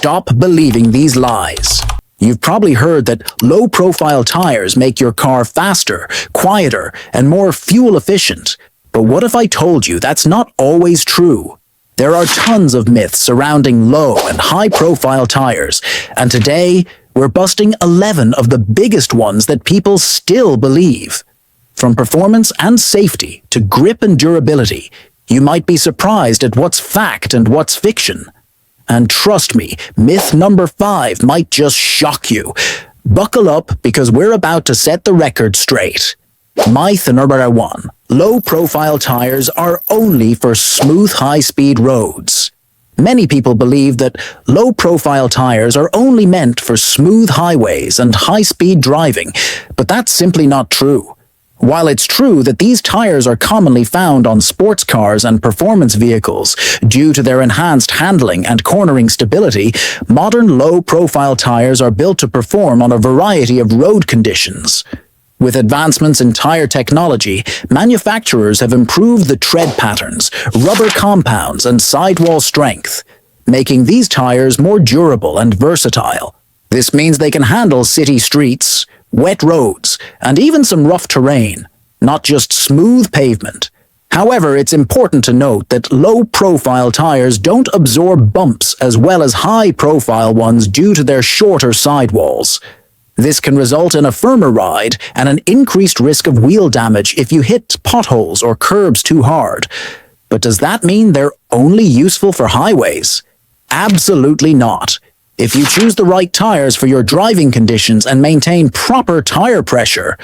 Stop believing these lies. You've probably heard that low-profile tires make your car faster, quieter, and more fuel-efficient. But what if I told you that's not always true? There are tons of myths surrounding low and high-profile tires, and today we're busting 11 of the biggest ones that people still believe. From performance and safety to grip and durability, you might be surprised at what's fact and what's fiction. And trust me, myth number 5 might just shock you. Buckle up because we're about to set the record straight. Myth number 1. Low-profile tires are only for smooth high-speed roads. Many people believe that low-profile tires are only meant for smooth highways and high-speed driving, but that's simply not true. While it's true that these tires are commonly found on sports cars and performance vehicles due to their enhanced handling and cornering stability, modern low-profile tires are built to perform on a variety of road conditions. With advancements in tire technology, manufacturers have improved the tread patterns, rubber compounds, and sidewall strength, making these tires more durable and versatile. This means they can handle city streets, wet roads, and even some rough terrain, not just smooth pavement. However, it's important to note that low-profile tires don't absorb bumps as well as high-profile ones due to their shorter sidewalls. This can result in a firmer ride and an increased risk of wheel damage if you hit potholes or curbs too hard. But does that mean they're only useful for highways? Absolutely not. If you choose the right tires for your driving conditions and maintain proper tire pressure,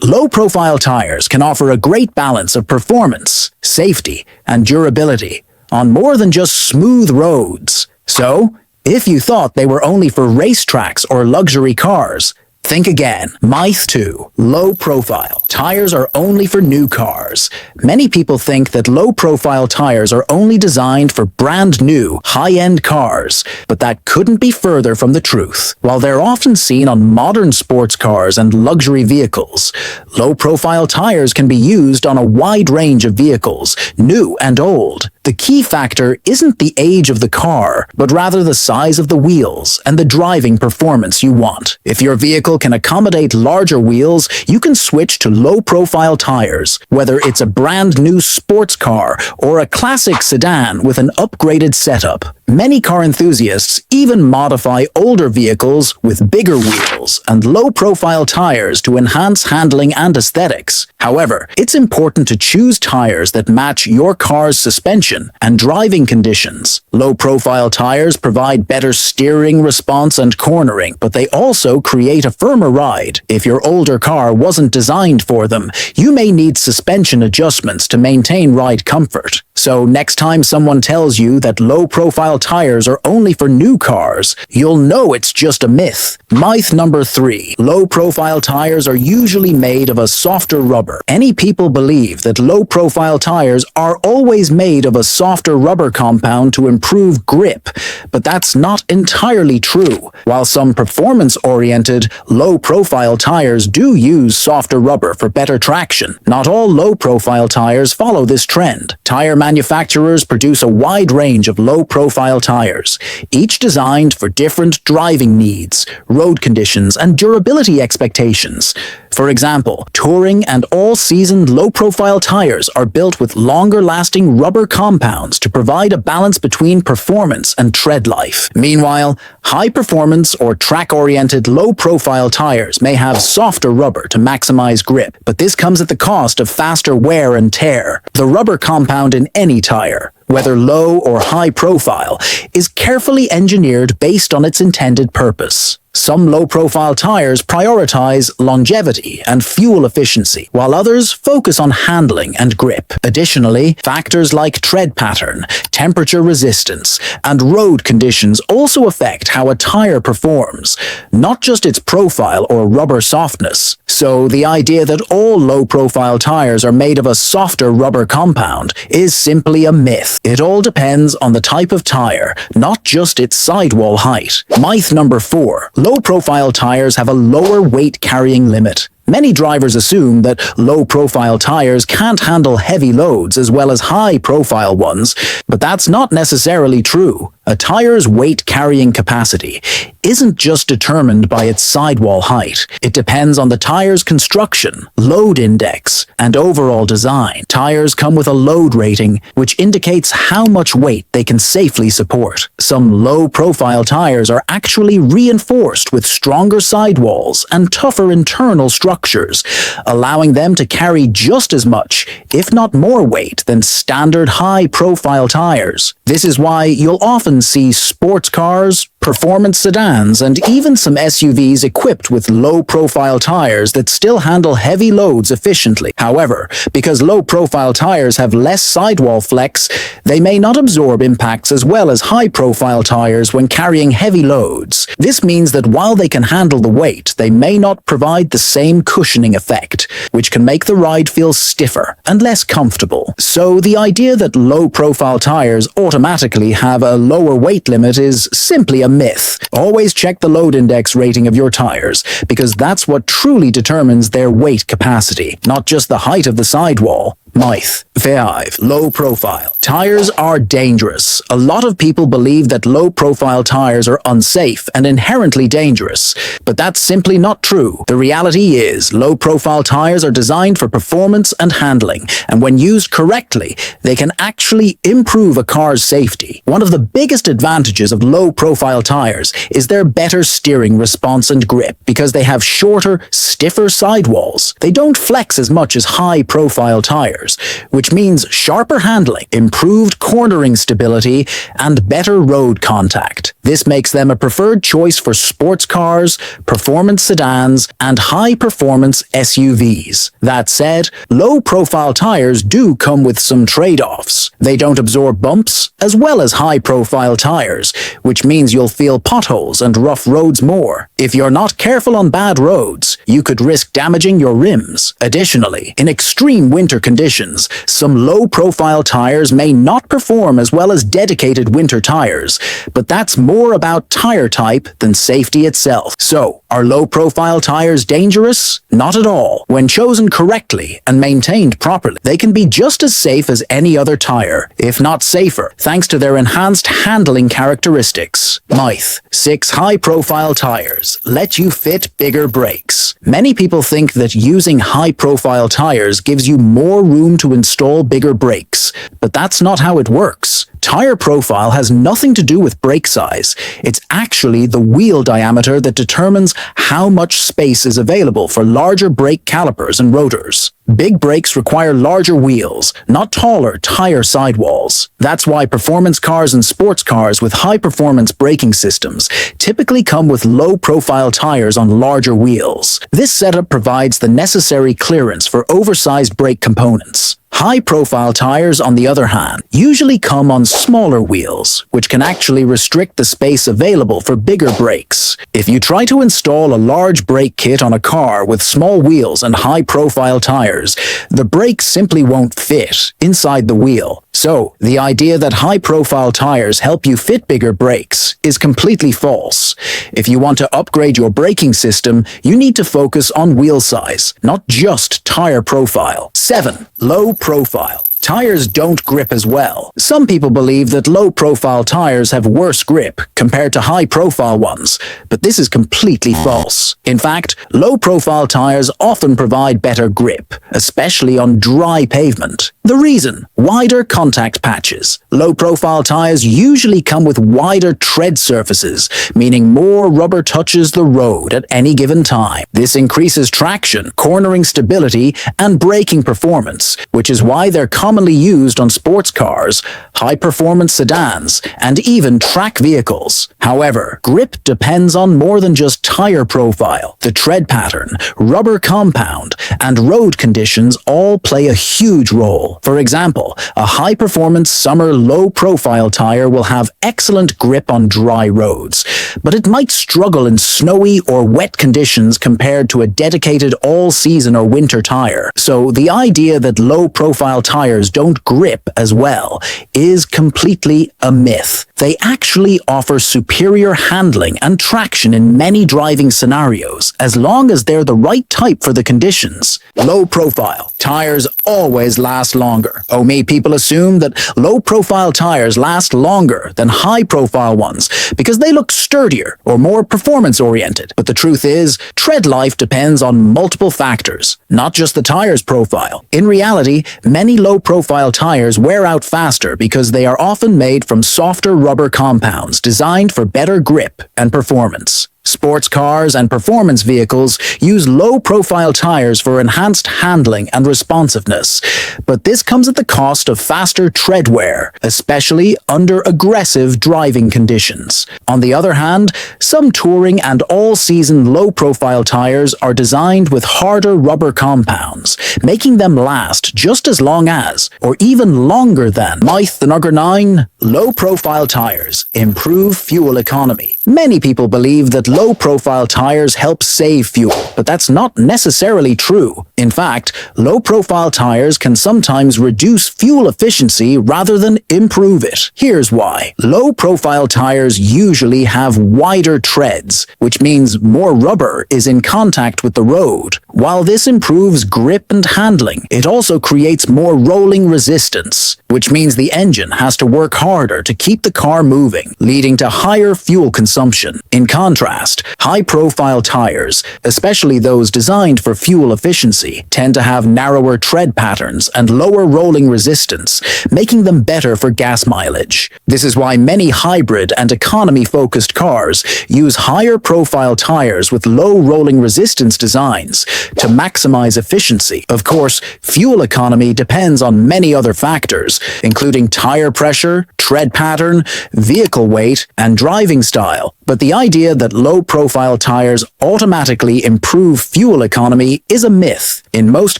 low-profile tires can offer a great balance of performance, safety, and durability on more than just smooth roads. So, if you thought they were only for racetracks or luxury cars, think again. Myth 2. Low-profile tires are only for new cars. Many people think that low-profile tires are only designed for brand-new, high-end cars, but that couldn't be further from the truth. While they're often seen on modern sports cars and luxury vehicles, low-profile tires can be used on a wide range of vehicles, new and old. The key factor isn't the age of the car, but rather the size of the wheels and the driving performance you want. If your vehicle can accommodate larger wheels, you can switch to low-profile tires, whether it's a brand new sports car or a classic sedan with an upgraded setup. Many car enthusiasts even modify older vehicles with bigger wheels and low-profile tires to enhance handling and aesthetics. However, it's important to choose tires that match your car's suspension and driving conditions. Low-profile tires provide better steering response and cornering, but they also create a firmer ride. If your older car wasn't designed for them, you may need suspension adjustments to maintain ride comfort. So next time someone tells you that low-profile tires are only for new cars, you'll know it's just a myth. Myth number 3. Low-profile tires are usually made of a softer rubber. Many people believe that low-profile tires are always made of a softer rubber compound to improve grip, but that's not entirely true. While some performance-oriented, low-profile tires do use softer rubber for better traction, not all low-profile tires follow this trend. Tire manufacturers produce a wide range of low-profile tires, each designed for different driving needs, road conditions, and durability expectations. For example, touring and all-season low-profile tires are built with longer-lasting rubber compounds to provide a balance between performance and tread life. Meanwhile, high-performance or track-oriented low-profile tires may have softer rubber to maximize grip, but this comes at the cost of faster wear and tear. The rubber compound in any tire, whether low or high profile, is carefully engineered based on its intended purpose. Some low-profile tires prioritize longevity and fuel efficiency, while others focus on handling and grip. Additionally, factors like tread pattern, temperature resistance, and road conditions also affect how a tire performs, not just its profile or rubber softness. So the idea that all low-profile tires are made of a softer rubber compound is simply a myth. It all depends on the type of tire, not just its sidewall height. Myth number 4. Low-profile tires have a lower weight carrying limit. Many drivers assume that low-profile tires can't handle heavy loads as well as high-profile ones, but that's not necessarily true. A tire's weight-carrying capacity isn't just determined by its sidewall height. It depends on the tire's construction, load index, and overall design. Tires come with a load rating, which indicates how much weight they can safely support. Some low-profile tires are actually reinforced with stronger sidewalls and tougher internal structures, allowing them to carry just as much, if not more weight than standard high-profile tires. This is why you'll often see sports cars, performance sedans, and even some SUVs equipped with low-profile tires that still handle heavy loads efficiently. However, because low-profile tires have less sidewall flex, they may not absorb impacts as well as high-profile tires when carrying heavy loads. This means that while they can handle the weight, they may not provide the same cushioning effect, which can make the ride feel stiffer and less comfortable. So the idea that low-profile tires automatically have a lower weight limit is simply a myth. Always check the load index rating of your tires, because that's what truly determines their weight capacity, not just the height of the sidewall. Myth 5. Low profile. Tires are dangerous. A lot of people believe that low-profile tires are unsafe and inherently dangerous, but that's simply not true. The reality is, low-profile tires are designed for performance and handling, and when used correctly, they can actually improve a car's safety. One of the biggest advantages of low-profile tires is their better steering response and grip, because they have shorter, stiffer sidewalls. They don't flex as much as high-profile tires, which means sharper handling, improved cornering stability, and better road contact. This makes them a preferred choice for sports cars, performance sedans, and high-performance SUVs. That said, low-profile tires do come with some trade-offs. They don't absorb bumps, as well as high-profile tires, which means you'll feel potholes and rough roads more. If you're not careful on bad roads, you could risk damaging your rims. Additionally, in extreme winter conditions, some low-profile tires may not perform as well as dedicated winter tires, but that's more about tire type than safety itself. So, are low-profile tires dangerous? Not at all. When chosen correctly and maintained properly, they can be just as safe as any other tire, if not safer, thanks to their enhanced handling characteristics. Myth 6. High-profile tires let you fit bigger brakes. Many people think that using high-profile tires gives you more room to install bigger brakes, but that's not how it works. Tire profile has nothing to do with brake size. It's actually the wheel diameter that determines how much space is available for larger brake calipers and rotors. Big brakes require larger wheels, not taller tire sidewalls. That's why performance cars and sports cars with high-performance braking systems typically come with low-profile tires on larger wheels. This setup provides the necessary clearance for oversized brake components. High-profile tires, on the other hand, usually come on smaller wheels, which can actually restrict the space available for bigger brakes. If you try to install a large brake kit on a car with small wheels and high-profile tires, the brakes simply won't fit inside the wheel. So, the idea that high-profile tires help you fit bigger brakes is completely false. If you want to upgrade your braking system, you need to focus on wheel size, not just tire profile. 7. Low profile. Tires don't grip as well. Some people believe that low-profile tires have worse grip compared to high-profile ones, but this is completely false. In fact, low-profile tires often provide better grip, especially on dry pavement. The reason? Wider contact patches. Low-profile tires usually come with wider tread surfaces, meaning more rubber touches the road at any given time. This increases traction, cornering stability, and braking performance, which is why they're commonly used on sports cars, high-performance sedans, and even track vehicles. However, grip depends on more than just tire profile. The tread pattern, rubber compound, and road conditions all play a huge role. For example, a high-performance summer low-profile tire will have excellent grip on dry roads, but it might struggle in snowy or wet conditions compared to a dedicated all-season or winter tire. So the idea that low-profile tires don't grip as well is completely a myth. they actually offer superior handling and traction in many driving scenarios, as long as they're the right type for the conditions. Low profile. Tires always last longer. Oh me, people assume that low profile tires last longer than high profile ones because they look sturdier or more performance oriented. But the truth is, tread life depends on multiple factors, not just the tire's profile. In reality, many low profile tires wear out faster because they are often made from softer rubber compounds designed for better grip and performance. Sports cars and performance vehicles use low-profile tires for enhanced handling and responsiveness, but this comes at the cost of faster tread wear, especially under aggressive driving conditions. On the other hand, some touring and all-season low-profile tires are designed with harder rubber compounds, making them last just as long as, or even longer than. Myth number 9. Low-profile tires improve fuel economy. Many people believe that low-profile tires help save fuel, but that's not necessarily true. In fact, low-profile tires can sometimes reduce fuel efficiency rather than improve it. Here's why. Low-profile tires usually have wider treads, which means more rubber is in contact with the road. While this improves grip and handling, it also creates more rolling resistance, which means the engine has to work harder to keep the car moving, leading to higher fuel consumption. In contrast, high-profile tires, especially those designed for fuel efficiency, tend to have narrower tread patterns and lower rolling resistance, making them better for gas mileage. This is why many hybrid and economy-focused cars use higher-profile tires with low rolling resistance designs to maximize efficiency. Of course, fuel economy depends on many other factors, including tire pressure, tread pattern, vehicle weight, and driving style. But the idea that low-profile tires automatically improve fuel economy is a myth. In most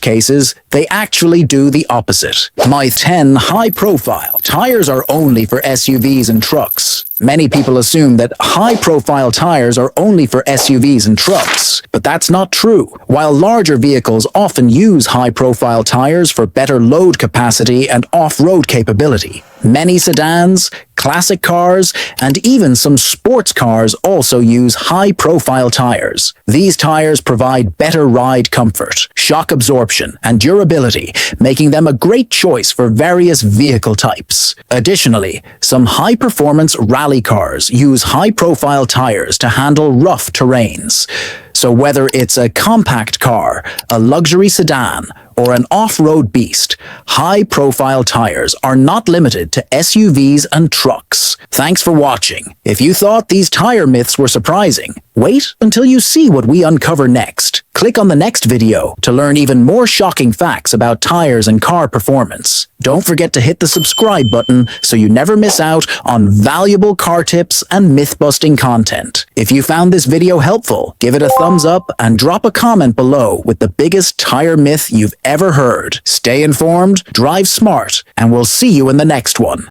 cases, they actually do the opposite. Myth 10. High-profile. Tires are only for SUVs and trucks. Many people assume that high-profile tires are only for SUVs and trucks, but that's not true. While larger vehicles often use high-profile tires for better load capacity and off-road capability, many sedans, classic cars, and even some sports cars also use high-profile tires. These tires provide better ride comfort, shock absorption, and durability, making them a great choice for various vehicle types. Additionally, some high-performance rally cars use high-profile tires to handle rough terrains. So whether it's a compact car, a luxury sedan, or an off-road beast, high-profile tires are not limited to SUVs and trucks. Thanks for watching. If you thought these tire myths were surprising, wait until you see what we uncover next. Click on the next video to learn even more shocking facts about tires and car performance. Don't forget to hit the subscribe button so you never miss out on valuable car tips and myth-busting content. If you found this video helpful, give it a thumbs up and drop a comment below with the biggest tire myth you've ever heard. Stay informed, drive smart, and we'll see you in the next one.